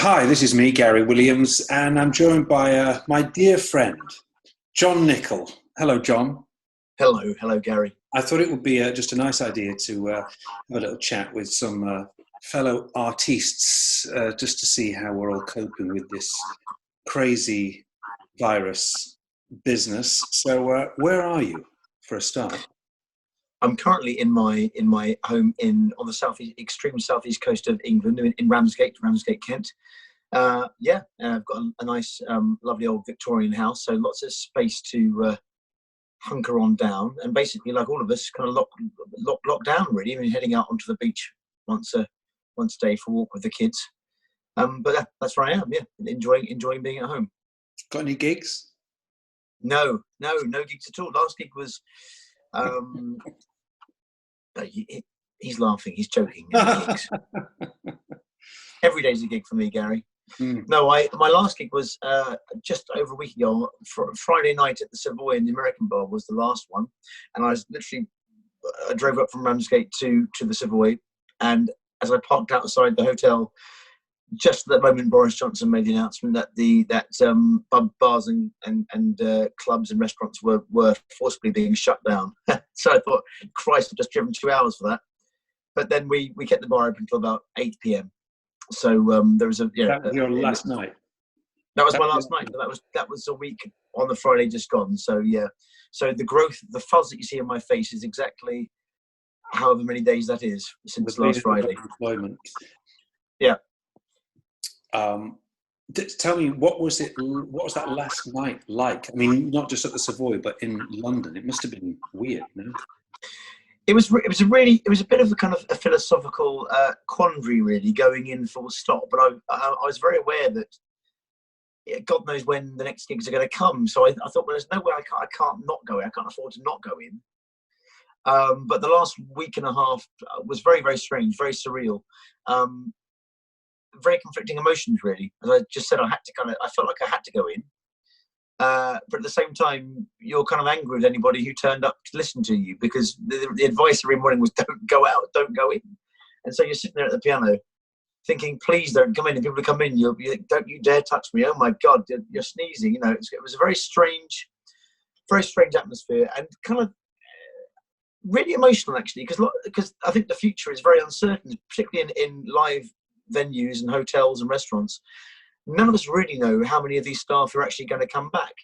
Hi, this is me, Gary Williams, and I'm joined by my dear friend, Jon Nickoll. Hello, John. Hello, Gary. I thought it would be just a nice idea to have a little chat with some fellow artists just to see how we're all coping with this crazy virus business. So, where are you for a start? I'm currently in my home on the extreme southeast coast of England, in Ramsgate, Kent. I've got a nice, lovely old Victorian house, so lots of space to hunker on down. And basically, like all of us, kind of locked down. Really, I mean, heading out onto the beach once a day for a walk with the kids. That's where I am. Yeah, enjoying being at home. Got any gigs? No gigs at all. Last gig was. He's laughing. He's joking. Every day's a gig for me, Gary. No, my last gig was just over a week ago. Friday night at the Savoy in the American Bar was the last one, and I drove up from Ramsgate to the Savoy, and as I parked outside the hotel, just at that moment, Boris Johnson made the announcement that bars and clubs and restaurants were forcibly being shut down. So I thought, Christ, I've just driven 2 hours for that. But then we kept the bar open until about 8 p.m. So there was That was your last night. That was my last night. That was a week on the Friday just gone. So yeah. So the growth, the fuzz that you see on my face is exactly however many days that is since last Friday. Employment. Yeah. Tell me, what was that last night like? I mean, not just at the Savoy, but in London. It must have been weird, no? It was a bit of a kind of a philosophical quandary, really, going in full stop. But I was very aware that God knows when the next gigs are going to come. So I thought, well, there's no way I can't not go in. I can't afford to not go in. But the last week and a half was very, very strange, very surreal. Very conflicting emotions, really. As I just said, I felt like I had to go in. But at the same time, you're kind of angry with anybody who turned up to listen to you, because the advice every morning was, don't go out, don't go in. And so you're sitting there at the piano thinking, please don't come in. And people come in, you'll be like, don't you dare touch me. Oh my God, you're sneezing. You know, it was a very strange atmosphere, and kind of really emotional, actually, because I think the future is very uncertain, particularly in live venues and hotels and restaurants. None of us really know how many of these staff are actually going to come back.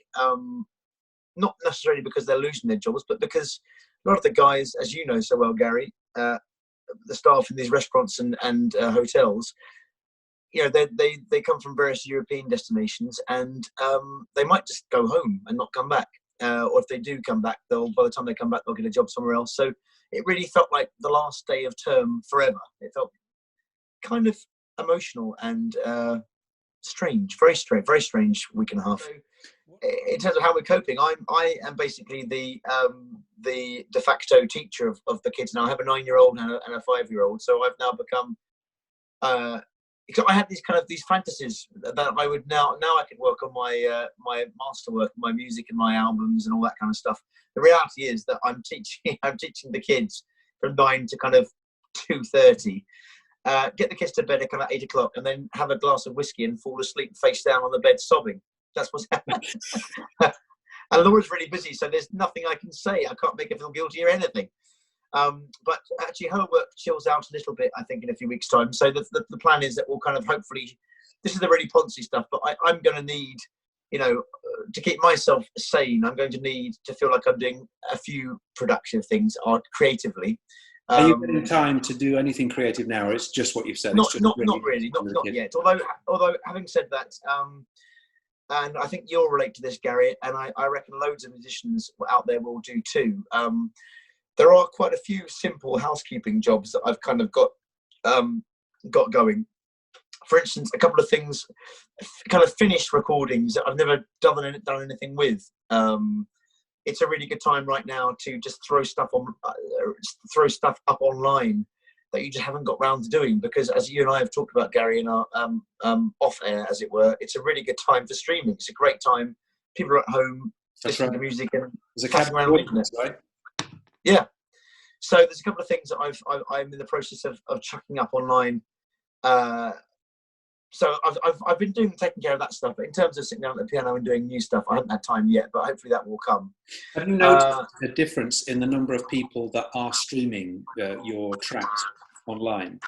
Not necessarily because they're losing their jobs, but because a lot of the guys, as you know so well, Gary, the staff in these restaurants and hotels, you know, they come from various European destinations, and they might just go home and not come back. Or if they do come back, by the time they come back, they'll get a job somewhere else. So it really felt like the last day of term forever. It felt kind of emotional and very strange week and a half. In terms of how we're coping, I am basically the de facto teacher of the kids now. I have a 9-year-old and a 5-year-old, so I've now become. I had these fantasies that I would now I could work on my masterwork, my music and my albums and all that kind of stuff. The reality is that I'm teaching the kids from 9 to kind of 2:30. Get the kids to bed at kind of 8 o'clock, and then have a glass of whiskey and fall asleep face down on the bed sobbing. That's what's happening. And Laura's really busy, so there's nothing I can say. I can't make her feel guilty or anything. But actually, her work chills out a little bit, I think, in a few weeks' time. So the plan is that we'll kind of hopefully, this is the really poncy stuff, but I'm going to need, you know, to keep myself sane, I'm going to need to feel like I'm doing a few productive things creatively. Are you getting time to do anything creative now, or it's just what you've said? Not really, not yet. Although having said that, and I think you'll relate to this, Gary, and I reckon loads of musicians out there will do too. There are quite a few simple housekeeping jobs that I've kind of got going. For instance, a couple of things, kind of finished recordings that I've never done anything with. It's a really good time right now to just throw stuff up online that you just haven't got round to doing, because as you and I have talked about, Gary, in our off air, as it were, it's a really good time for streaming. It's a great time. People are at home listening to music and passing around the internet. Right? Yeah. So there's a couple of things that I'm in the process of chucking up online So I've been taking care of that stuff. But in terms of sitting down at the piano and doing new stuff, I haven't had time yet. But hopefully that will come. Have you noticed a difference in the number of people that are streaming your tracks online?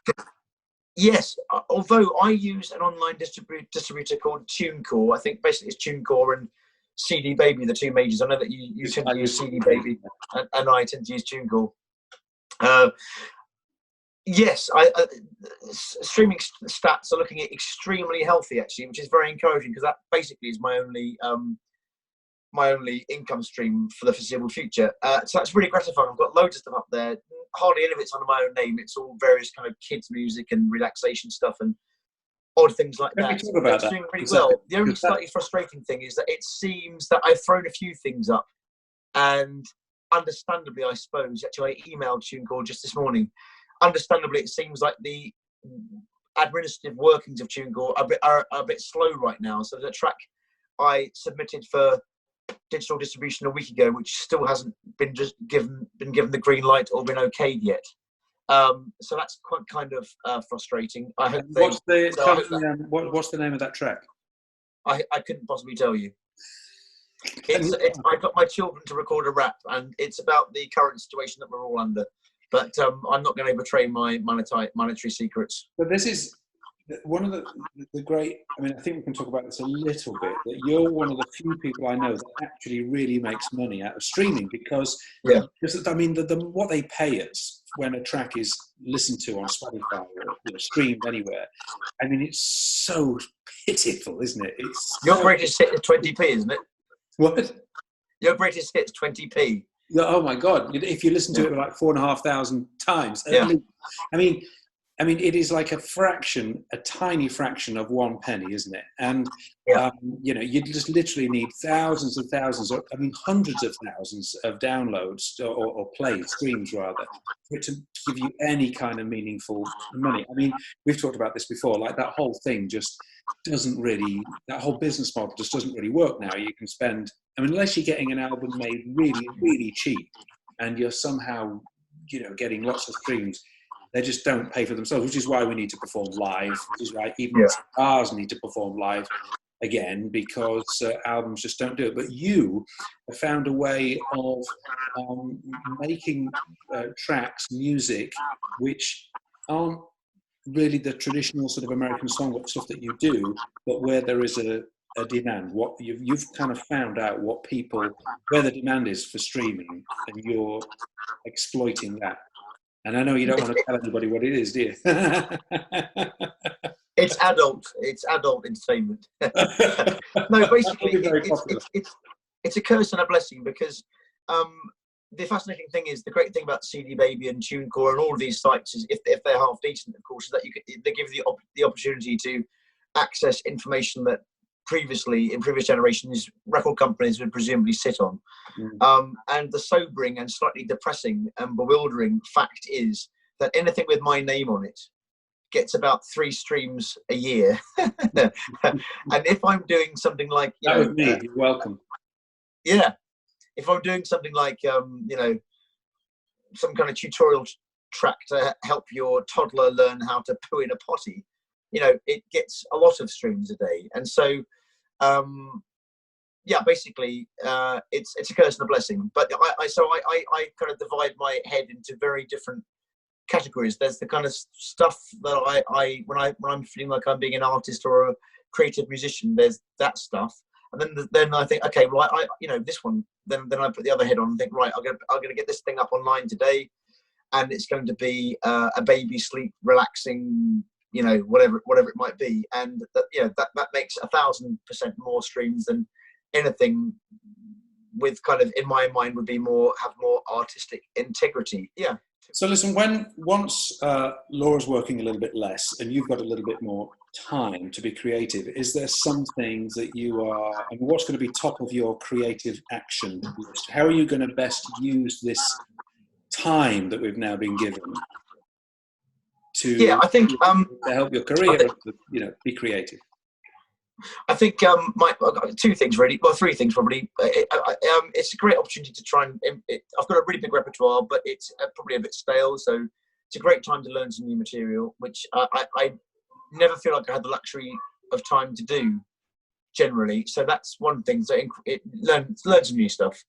Yes, although I use an online distributor called TuneCore. I think basically it's TuneCore and CD Baby, the two majors. I know that you tend to use CD Baby, and I tend to use TuneCore. Yes, streaming stats are looking extremely healthy, actually, which is very encouraging, because that basically is my only income stream for the foreseeable future. So that's really gratifying. I've got loads of stuff up there. Hardly any of it's under my own name. It's all various kind of kids' music and relaxation stuff and odd things like that. Talk about it's doing really well. The only slightly frustrating thing is that it seems that I've thrown a few things up, and understandably, I suppose, actually I emailed TuneCore just this morning. Understandably, it seems like the administrative workings of TuneCore are a bit slow right now. So the track I submitted for digital distribution a week ago, which still hasn't been given the green light or been okayed yet. So that's quite kind of frustrating. I hope what's the name of that track? I couldn't possibly tell you. I got my children to record a rap, and it's about the current situation that we're all under. But I'm not going to betray my monetary secrets. But this is one of the great. I mean, I think we can talk about this a little bit. That you're one of the few people I know that actually really makes money out of streaming, because I mean, what they pay us when a track is listened to on Spotify or streamed anywhere. I mean, it's so pitiful, isn't it? Your greatest hit is 20p, isn't it? What? Your greatest hit is 20p. Oh my God! If you listen to it like 4,500 times, at least. I mean, it is like a tiny fraction of 1 penny, isn't it? And you just literally need thousands and thousands, hundreds of thousands of downloads or plays, streams rather, for it to give you any kind of meaningful money. I mean, we've talked about this before. Like, that whole thing just doesn't really. That whole business model just doesn't really work now. You can spend. I mean, unless you're getting an album made really, really cheap, and you're somehow, getting lots of streams, they just don't pay for themselves, which is why we need to perform live, which is why even stars need to perform live again, because albums just don't do it. But you have found a way of making tracks, music, which aren't really the traditional sort of American songbook stuff that you do, but where there is a demand. What you've kind of found out where the demand is for streaming, and you're exploiting that. And I know you don't want to tell anybody what it is, do you? It's adult entertainment. No, basically, it's a curse and a blessing, because the fascinating thing is, the great thing about CD Baby and TuneCore and all of these sites is, if they're half decent, of course, is that they give you the opportunity to access information that previously, in previous generations, record companies would presumably sit on. And the sobering and slightly depressing and bewildering fact is that anything with my name on it gets about 3 streams a year. And if I'm doing something like that was me, you're welcome. Yeah, if I'm doing something like some kind of tutorial track to help your toddler learn how to poo in a potty, it gets a lot of streams a day. And so basically, it's a curse and a blessing. But I kind of divide my head into very different categories. There's the kind of stuff that I when I'm feeling like I'm being an artist or a creative musician, there's that stuff. And then I think, okay, well, I this one. Then I put the other head on and think, right, I'm going to get this thing up online today, and it's going to be a baby sleep relaxing, whatever it might be, and that makes 1,000% more streams than anything with kind of, in my mind, would be have more artistic integrity. Yeah. So listen, once Laura's working a little bit less and you've got a little bit more time to be creative, is there some things that what's going to be top of your creative action list? How are you going to best use this time that we've now been given to, I think, to help your career, be creative? I think I've got 2 things really. Well, 3 things probably. It's a great opportunity to try and. I've got a really big repertoire, but it's probably a bit stale. So it's a great time to learn some new material, which I never feel like I had the luxury of time to do generally. So that's one thing. So it learn some new stuff.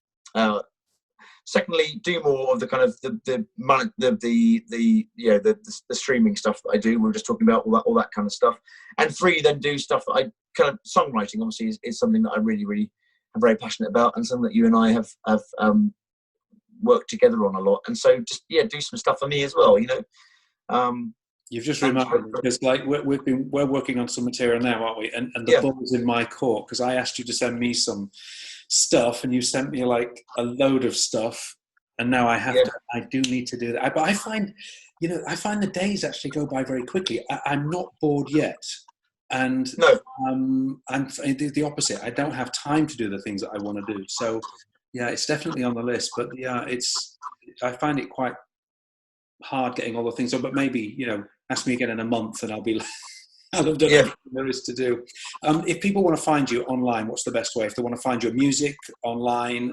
Secondly, do more of the kind of the streaming stuff that I do. We were just talking about all that kind of stuff. And three, then do stuff that I kind of songwriting. Obviously, is something that I really am very passionate about, and something that you and I have worked together on a lot. And so just do some stuff for me as well. You've just reminded me, because like we're working on some material now, aren't we? And the ball's in my court, because I asked you to send me some stuff, and you sent me like a load of stuff, and now I do need to do that. But I find the days actually go by very quickly. I'm not bored yet, and no, I'm the opposite. I don't have time to do the things that I want to do. So yeah, it's definitely on the list. But I find it quite hard getting all the things on. But maybe ask me again in a month, and I'll have done everything there is to do. If people want to find you online, what's the best way? If they want to find your music online,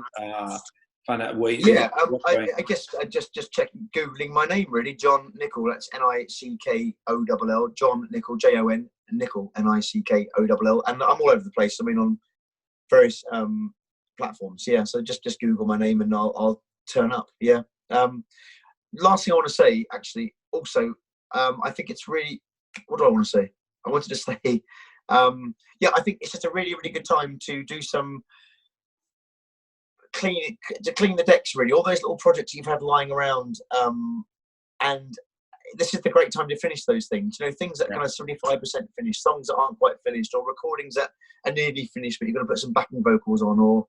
find out where you... Yeah, I guess I just check Googling my name, really. Jon Nickoll, that's Nickoll, Jon Nickoll, Jon Nickoll, Nickoll. And I'm all over the place. I mean, on various platforms. Yeah, so just Google my name and I'll turn up. Yeah. Last thing I want to say, actually, also, I think it's really... What do I want to say? I wanted to say, I think it's just a really good time to do some clean the decks, really. All those little projects you've had lying around, and this is the great time to finish those things. Things that kind of 75% finished, songs that aren't quite finished, or recordings that are nearly finished, but you're going to put some backing vocals on, or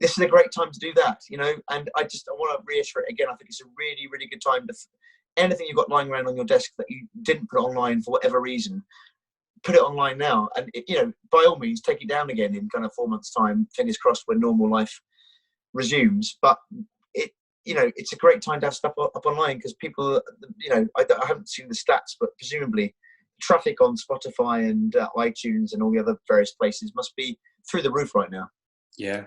this is a great time to do that, And I want to reiterate again, I think it's a really good time to... Anything you've got lying around on your desk that you didn't put online for whatever reason, put it online now. And, by all means, take it down again in kind of 4 months' time, fingers crossed, when normal life resumes. But, it's a great time to have stuff up online, because people, I haven't seen the stats, but presumably traffic on Spotify and iTunes and all the other various places must be through the roof right now. Yeah.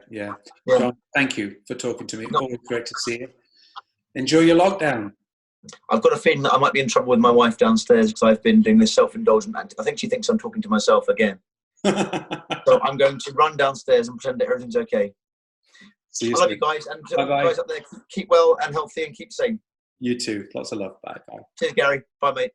Jon, thank you for talking to me. Always great to see you. Enjoy your lockdown. I've got a feeling that I might be in trouble with my wife downstairs, because I've been doing this self-indulgent act. I think she thinks I'm talking to myself again. So I'm going to run downstairs and pretend that everything's okay. I love you guys, and guys up there, keep well and healthy and keep safe. You too. Lots of love. Bye. Cheers, Gary. Bye, mate.